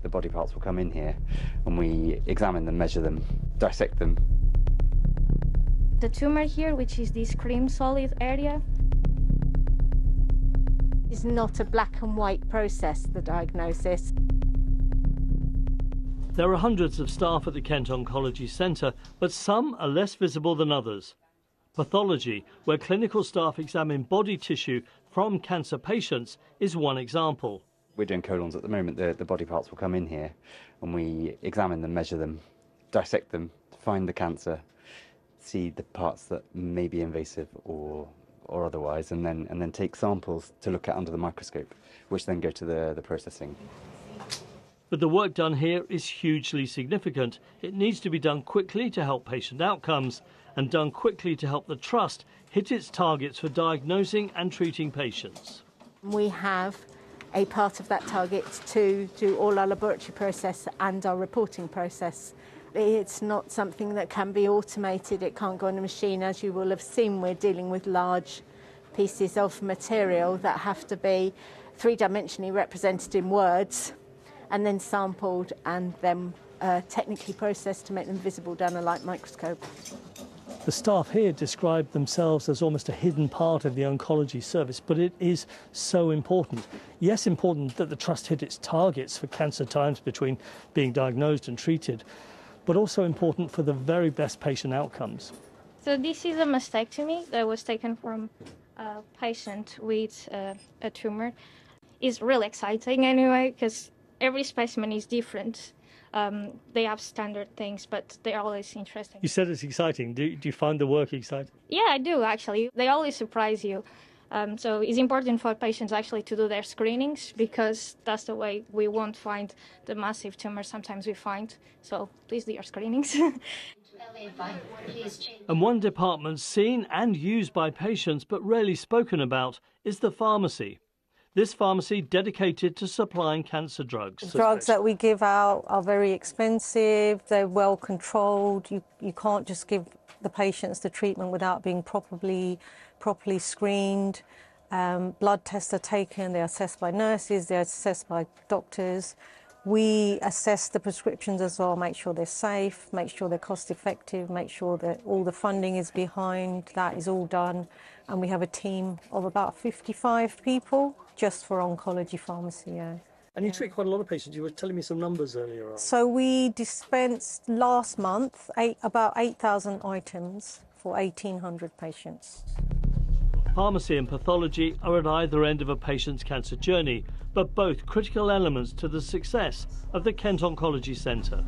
the body parts will come in here and we examine them, measure them, dissect them. The tumour here, which is this cream solid area, is not a black and white process, the diagnosis. There are hundreds of staff at the Kent Oncology Centre, but some are less visible than others. Pathology, where clinical staff examine body tissue from cancer patients, is one example. We're doing colons at the moment. The body parts will come in here and we examine them, measure them, dissect them, find the cancer, see the parts that may be invasive or otherwise, and then take samples to look at under the microscope, which then go to the processing. But the work done here is hugely significant. It needs to be done quickly to help patient outcomes and done quickly to help the Trust hit its targets for diagnosing and treating patients. We have a part of that target to do all our laboratory process and our reporting process. It's not something that can be automated. It can't go on a machine. As you will have seen, we're dealing with large pieces of material that have to be three-dimensionally represented in words and then sampled and then technically processed to make them visible down a light microscope. The staff here describe themselves as almost a hidden part of the oncology service, but it is so important. Yes, important that the Trust hit its targets for cancer times between being diagnosed and treated, but also important for the very best patient outcomes. So this is a mastectomy that was taken from a patient with a tumour. It's really exciting anyway, because every specimen is different. They have standard things, but they're always interesting. You said it's exciting. Do you find the work exciting? Yeah, I do, actually. They always surprise you. So it's important for patients actually to do their screenings, because that's the way we won't find the massive tumours sometimes we find. So please do your screenings. And one department seen and used by patients but rarely spoken about is the pharmacy. This pharmacy dedicated to supplying cancer drugs. The drugs that we give out are very expensive, they're well controlled. You can't just give the patients the treatment without being properly screened. Blood tests are taken, they're assessed by nurses, they're assessed by doctors. We assess the prescriptions as well, make sure they're safe, make sure they're cost effective, make sure that all the funding is behind, that is all done. And we have a team of about 55 people just for oncology pharmacy, yeah. And you treat quite a lot of patients. You were telling me some numbers earlier on. So we dispensed last month about 8,000 items for 1,800 patients. Pharmacy and pathology are at either end of a patient's cancer journey, but both critical elements to the success of the Kent Oncology Centre.